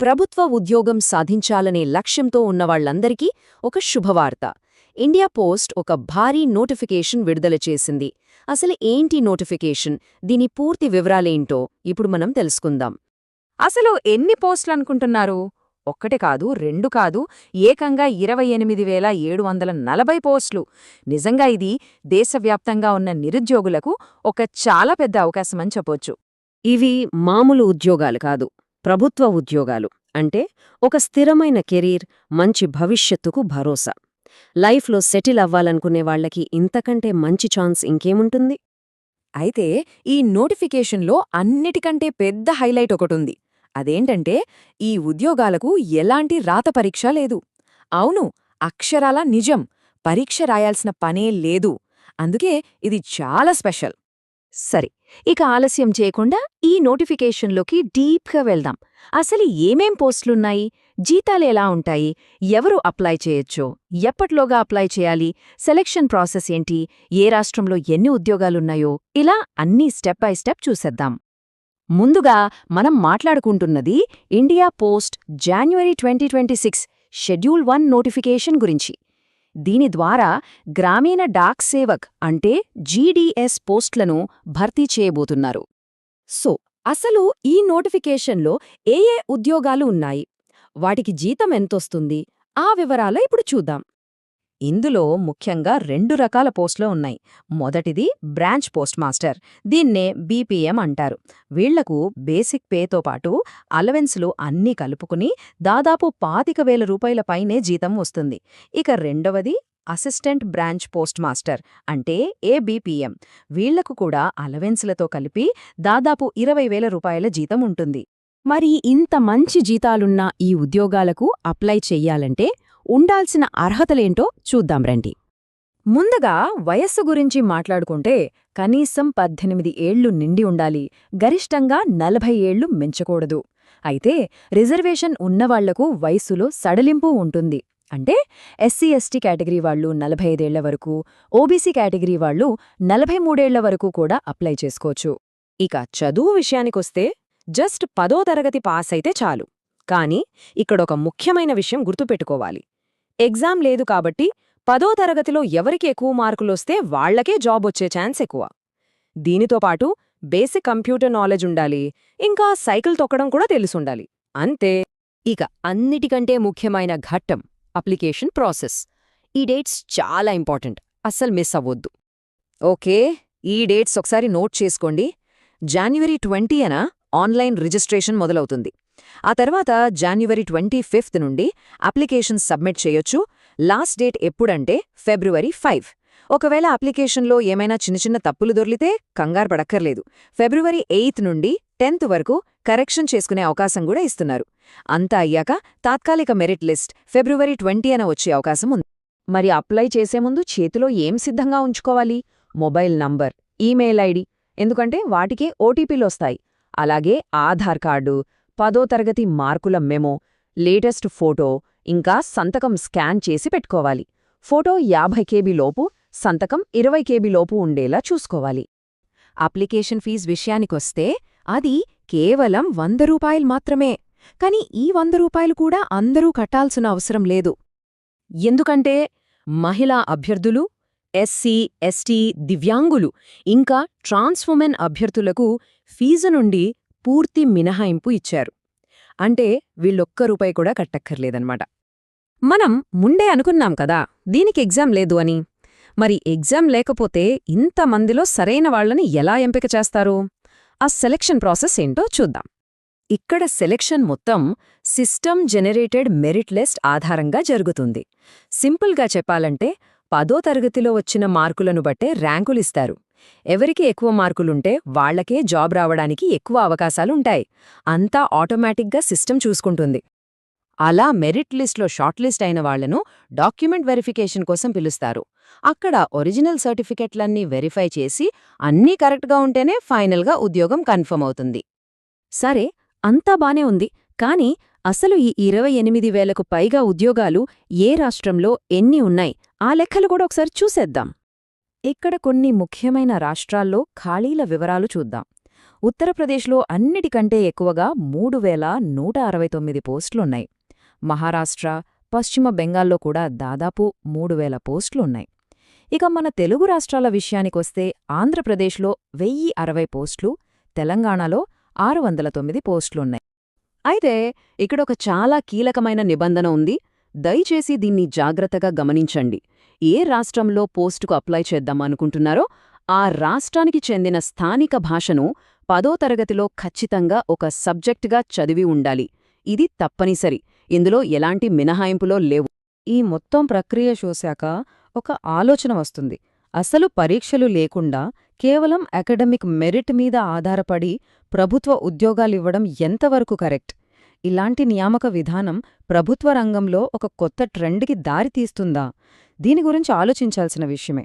ప్రభుత్వ ఉద్యోగం సాధించాలనే లక్ష్యంతో ఉన్నవాళ్లందరికీ ఒక శుభవార్త. ఇండియా పోస్ట్ ఒక భారీ నోటిఫికేషన్ విడుదల చేసింది. అసలు ఏంటి నోటిఫికేషన్, దీని పూర్తి వివరాలేంటో ఇప్పుడు మనం తెలుసుకుందాం. అసలు ఎన్ని పోస్టులనుకుంటున్నారు? ఒక్కటి కాదు, రెండు కాదు, ఏకంగా 28,740 పోస్టులు. నిజంగా ఇది దేశవ్యాప్తంగా ఉన్న నిరుద్యోగులకు ఒక చాలా పెద్ద అవకాశమని చెప్పొచ్చు. ఇవి మామూలు ఉద్యోగాలు కాదు, ప్రభుత్వ ఉద్యోగాలు. అంటే ఒక స్థిరమైన కెరీర్, మంచి భవిష్యత్తుకు భరోసా. లైఫ్లో సెటిల్ అవ్వాలనుకునే వాళ్లకి ఇంతకంటే మంచి ఛాన్స్ ఇంకేముంటుంది? అయితే ఈ నోటిఫికేషన్లో అన్నిటికంటే పెద్ద హైలైట్ ఒకటుంది. అదేంటంటే ఈ ఉద్యోగాలకు ఎలాంటి రాత పరీక్ష లేదు. అవును, అక్షరాల నిజం, పరీక్ష రాయాల్సిన పనే లేదు. అందుకే ఇది చాలా స్పెషల్. సరే, ఇక ఆలస్యం చేయకుండా ఈ నోటిఫికేషన్లోకి డీప్గా వెళ్దాం. అసలు ఏమేం పోస్టులున్నాయి, జీతాలెలా ఉంటాయి, ఎవరు అప్లై చేయొచ్చో, ఎప్పట్లోగా అప్లై చేయాలి, సెలక్షన్ ప్రాసెస్ ఏంటి, ఏ రాష్ట్రంలో ఎన్ని ఉద్యోగాలున్నాయో, ఇలా అన్నీ స్టెప్ బై స్టెప్ చూసేద్దాం. ముందుగా మనం మాట్లాడుకుంటున్నది India post January 2026 schedule 1 notification గురించి. దీని ద్వారా గ్రామీణ డాక్ సేవక్ అంటే జీడీఎస్ పోస్టులను భర్తీ చేయబోతున్నారు. సో అసలు ఈ నోటిఫికేషన్లో ఏ ఉద్యోగాలు ఉన్నాయి, వాటికి జీతం ఎంతొస్తుంది, ఆ వివరాలు ఇప్పుడు చూద్దాం. ఇందులో ముఖ్యంగా 2 రకాల పోస్టులు ఉన్నాయి. మొదటిది బ్రాంచ్ పోస్ట్ మాస్టర్, దీన్నే బీపీఎం అంటారు. వీళ్లకు బేసిక్ పేతో పాటు అలవెన్స్లు అన్నీ కలుపుకుని దాదాపు 25,000 రూపాయల పైనే జీతం వస్తుంది. ఇక రెండవది అసిస్టెంట్ బ్రాంచ్ పోస్ట్ మాస్టర్ అంటే ఏబీపీఎం. వీళ్లకు కూడా అలవెన్స్లతో కలిపి దాదాపు 20,000 రూపాయల జీతం ఉంటుంది. మరి ఇంత మంచి జీతాలున్న ఈ ఉద్యోగాలకు అప్లై చెయ్యాలంటే ఉండాల్సిన అర్హతలేంటో చూద్దాం రండి. ముందుగా వయస్సు గురించి మాట్లాడుకుంటే కనీసం 18 ఏళ్లు నిండి ఉండాలి, గరిష్టంగా 40 ఏళ్లు మించకూడదు. అయితే రిజర్వేషన్ ఉన్నవాళ్లకు వయస్సులో సడలింపు ఉంటుంది. అంటే ఎస్సీ ఎస్టీ కేటగిరీ వాళ్లు 45 ఏళ్ల వరకు, ఓబీసీ కేటగిరీ వాళ్లు 43 ఏళ్ల వరకు కూడా అప్లై చేసుకోవచ్చు. ఇక చదువు విషయానికొస్తే జస్ట్ 10వ తరగతి పాస్ అయితే చాలు. కానీ ఇక్కడొక ముఖ్యమైన విషయం గుర్తుపెట్టుకోవాలి. ఎగ్జామ్ లేదు కాబట్టి 10వ తరగతిలో ఎవరికి ఎక్కువ మార్కులొస్తే వాళ్లకే జాబ్ వచ్చే ఛాన్స్ ఎక్కువ. దీనితో పాటు బేసిక్ కంప్యూటర్ నాలెడ్జ్ ఉండాలి, ఇంకా సైకిల్ తొక్కడం కూడా తెలుసుండాలి. అంతే. ఇక అన్నిటికంటే ముఖ్యమైన ఘట్టం అప్లికేషన్ ప్రాసెస్. ఈ డేట్స్ చాలా ఇంపార్టెంట్, అస్సలు మిస్ అవ్వొద్దు. ఓకే, ఈ డేట్స్ ఒకసారి నోట్ చేసుకోండి. జాన్యువరి 20న ఆన్లైన్ రిజిస్ట్రేషన్ మొదలవుతుంది. ఆ తర్వాత జాన్యువరి 25 నుండి అప్లికేషన్ సబ్మిట్ చేయొచ్చు. లాస్ట్ డేట్ ఎప్పుడంటే ఫిబ్రవరి 5. ఒకవేళ అప్లికేషన్లో ఏమైనా చిన్న తప్పులు దొర్లితే కంగారు పడక్కర్లేదు. ఫిబ్రవరి 8 నుండి 10th వరకు కరెక్షన్ చేసుకునే అవకాశం కూడా ఇస్తున్నారు. అంతా అయ్యాక తాత్కాలిక మెరిట్ లిస్ట్ ఫిబ్రవరి 20న వచ్చే అవకాశం ఉంది. మరి అప్లై చేసే ముందు చేతిలో ఏం సిద్ధంగా ఉంచుకోవాలి? మొబైల్ నంబర్, ఈమెయిల్ ఐడి, ఎందుకంటే వాటికే ఓటీపీలొస్తాయి. అలాగే ఆధార్ కార్డు, 10వ తరగతి మార్కుల మెమో, లేటెస్ట్ ఫోటో, ఇంకా సంతకం స్కాన్ చేసి పెట్టుకోవాలి. ఫోటో 50 KB లోపు, సంతకం 20 KB లోపు ఉండేలా చూసుకోవాలి. అప్లికేషన్ ఫీజు విషయానికొస్తే అది కేవలం 100 రూపాయలు మాత్రమే. కాని ఈ 100 రూపాయలు కూడా అందరూ కట్టాల్సిన అవసరం లేదు. ఎందుకంటే మహిళా అభ్యర్థులు, ఎస్సీ, ఎస్టీ, దివ్యాంగులు, ఇంకా ట్రాన్స్వుమెన్ అభ్యర్థులకు ఫీజు నుండి పూర్తి మినహాయింపు ఇచ్చారు. అంటే వీళ్ళొక్క రూపాయి కూడా కట్టక్కర్లేదన్నమాట. మనం ముందే అనుకున్నాం కదా దీనికి ఎగ్జామ్ లేదు అని. మరి ఎగ్జామ్ లేకపోతే ఇంతమందిలో సరైన వాళ్లని ఎలా ఎంపిక చేస్తారు? ఆ సెలక్షన్ ప్రాసెస్ ఏంటో చూద్దాం. ఇక్కడ సెలక్షన్ మొత్తం సిస్టమ్ జనరేటెడ్ మెరిట్ లిస్ట్ ఆధారంగా జరుగుతుంది. సింపుల్గా చెప్పాలంటే 10వ తరగతిలో వచ్చిన మార్కులను బట్టే ర్యాంకులిస్తారు. ఎవరికి ఎక్కువ మార్కులుంటే వాళ్లకే జాబ్ రావడానికి ఎక్కువ అవకాశాలుంటాయి. అంతా ఆటోమేటిక్గా సిస్టమ్ చూసుకుంటుంది. అలా మెరిట్ లిస్ట్లో షార్ట్ లిస్ట్ అయిన వాళ్లను డాక్యుమెంట్ వెరిఫికేషన్ కోసం పిలుస్తారు. అక్కడ ఒరిజినల్ సర్టిఫికెట్లన్నీ వెరిఫై చేసి అన్నీ కరెక్ట్గా ఉంటేనే ఫైనల్గా ఉద్యోగం కన్ఫర్మ్ అవుతుంది. సరే, అంతా బానే ఉంది. కానీ అసలు ఈ 28,000కు పైగా ఉద్యోగాలు ఏ రాష్ట్రంలో ఎన్ని ఉన్నాయి, ఆ లెక్కలు కూడా ఒకసారి చూసేద్దాం. ఇక్కడ కొన్ని ముఖ్యమైన రాష్ట్రాల్లో ఖాళీల వివరాలు చూద్దాం. ఉత్తరప్రదేశ్లో అన్నిటికంటే ఎక్కువగా 3169 పోస్టులున్నాయి. మహారాష్ట్ర, పశ్చిమ బెంగాల్లో కూడా దాదాపు 3000 పోస్టులున్నాయి. ఇక మన తెలుగు రాష్ట్రాల విషయానికొస్తే ఆంధ్రప్రదేశ్లో 1060 పోస్టులు, తెలంగాణలో 609 పోస్టులున్నాయి. అయితే ఇక్కడొక చాలా కీలకమైన నిబంధన ఉంది. దయచేసి దీన్ని జాగ్రత్తగా గమనించండి. ఏ రాష్ట్రంలో పోస్టుకు అప్లై చేద్దామనుకుంటున్నారో ఆ రాష్ట్రానికి చెందిన స్థానిక భాషను 10వ తరగతిలో ఖచ్చితంగా ఒక సబ్జెక్టుగా చదివి ఉండాలి. ఇది తప్పనిసరి. ఇందులో ఎలాంటి మినహాయింపులో లేవు. ఈ మొత్తం ప్రక్రియ చూశాక ఒక ఆలోచన వస్తుంది. అసలు పరీక్షలు లేకుండా కేవలం అకాడమిక్ మెరిట్ మీద ఆధారపడి ప్రభుత్వ ఉద్యోగాలివ్వడం ఎంతవరకు కరెక్ట్? ఇలాంటి నియామక విధానం ప్రభుత్వ రంగంలో ఒక కొత్త ట్రెండ్కి దారితీస్తుందా? దీని గురించి ఆలోచించాల్సిన విషయమే.